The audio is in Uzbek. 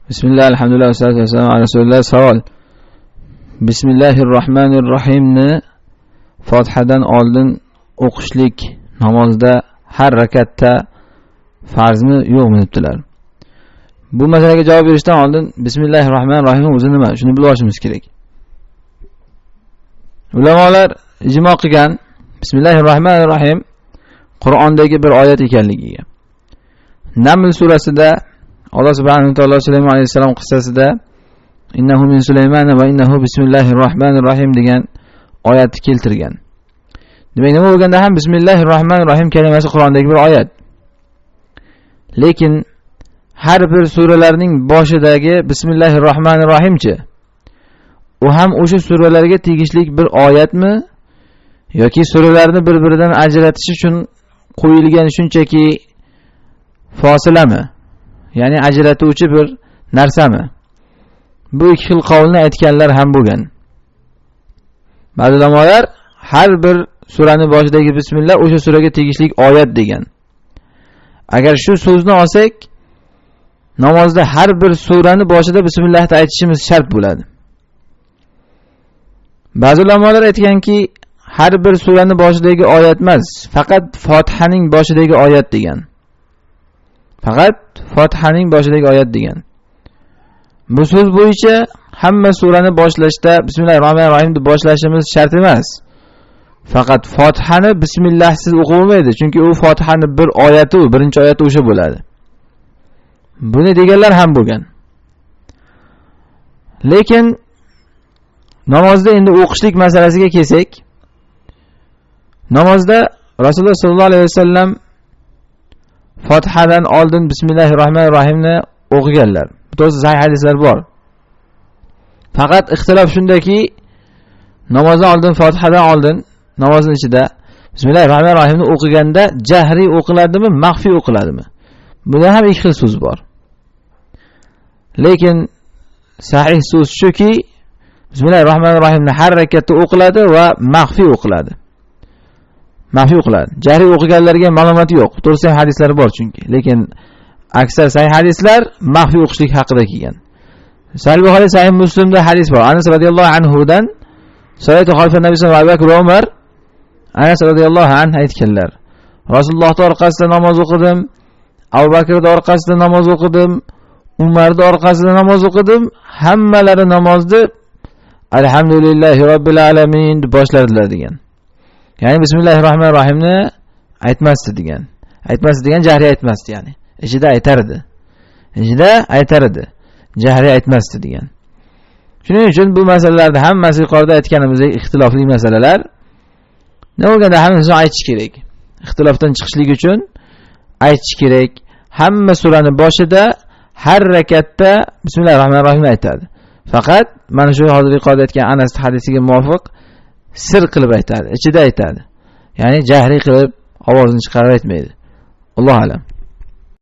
Bismillah, alhamdulillah, wassalatu wassalamu ala rasulillah. Savol. Bismillahirrohmanirrohimni Fotihadan oldin o'qishlik namozda har rakatda farzmi yo'qmi debdilar. Bu masalaga javob berishdan oldin Bismillahirrohmanirrohim o'zi nima? Shuni bilib olishimiz kerak. Ulamolar ijmo qilgan Bismillahirrohmanirrohim Qur'ondagi bir oyat ekanligiga. Naml surasida Alloh subhanahu va taolo Sulaymon alayhisalom qissasida innahu min Sulaymana va innahu bismillahirrohmanirrohim degan oyatni keltirgan. Demak, nima bo'lganda ham Bismillahirrohmanirrohim kalimasi Qur'ondagi bir oyat. Lekin har bir suralarning boshidagi Bismillahirrohmanirrohimchi u ham o'sha suralarga tegishli bir oyatmi yoki suralarni bir-biridan ajratish uchun qo'yilgan shunchaki fosilami? Ya'ni ajratuvchi bir narsami? Bu ikki xil qavlni aytganlar ham bo'lgan. Ba'zi ulamolar har bir suraning boshidagi bismillah o'sha suraga tegishli oyat degan. Agar shu so'zni olsak, namozda har bir suraning boshida bismillahni aytishimiz shart bo'ladi. Ba'zi ulamolar aytganki, har bir suraning boshidagi oyat emas, faqat Fotihaning boshidagi oyat degan. Faqat Fotihaning boshidagi oyat degan. Bu so'z bo'yicha hamma surani boshlashda Bismillahirrohmanirrohim deb boshlashimiz shart emas. Faqat Fotihani bismillahsiz o'qib bo'lmaydi, chunki u Fotihaning bir oyati, birinchi oyati o'sha bo'ladi. Buni deganlar ham bo'lgan. Lekin namozda endi o'qishlik masalasiga kelsak, namozda Rasululloh sollallohu alayhi vasallam Fotihadan oldin Bismillahirrohmanirrohimni o'qiganlar. Bu to'g'risida sahih hadislar bor. Faqat ixtilof shundaki, namozdan oldin Fotihadan oldin namozning ichida Bismillahirrohmanirrohimni o'qiganda jahriy o'qiladimi, maxfiy o'qiladimi? Bunda ham ikki xil so'z bor. Lekin sahih so'z shuki, Bismillahirrohmanirrohimni har rakatda o'qiladi va maxfiy o'qiladi. Maxfiy o'qiladi. Jahriy o'qiganlarga ma'lumot yo'q. To'g'risi ham hadislar bor chunki. Lekin aksar sahih hadislar maxfiy o'qishlik haqida kelgan. Sahih Buxoriy, Sahih Muslimda hadis bor. Anas radhiyallohu anhudan Sayyid xalifa Nabiy sallallohu alayhi va sallam Umar Anas radhiyallohu anhu aytganlar. Rasulullohning orqasida namoz o'qidim, Abu Bakrning orqasida namoz o'qidim, Umarning orqasida namoz o'qidim. Hammalari namozni Alhamdulillahi robbil alamin deb boshladilar degan. Ya'ni Bismillahirrohmanirrohimni aytmasdi degan. Aytmasdi degan jahriy aytmasdi ya'ni. Ichida aytardi. Ichida aytardi. Jahriy aytmasdi degan. Shuning uchun bu masalalarda hammasi yuqorida aytganimizdek ixtilofli masalalar. Nima bo'lganda hammasini aytish kerak. Ixtilofdan chiqishlik uchun aytish kerak. Hamma suraning boshida har rakatda Bismillahirrohmanirrohim aytadi. Faqat mana shu hozir yuqorida aytgan Anas hadisiga muvofiq sir qilib aytadi, ichida aytadi. Ya'ni jahriy qilib ovozini chiqarib aytmaydi. Allohu alam.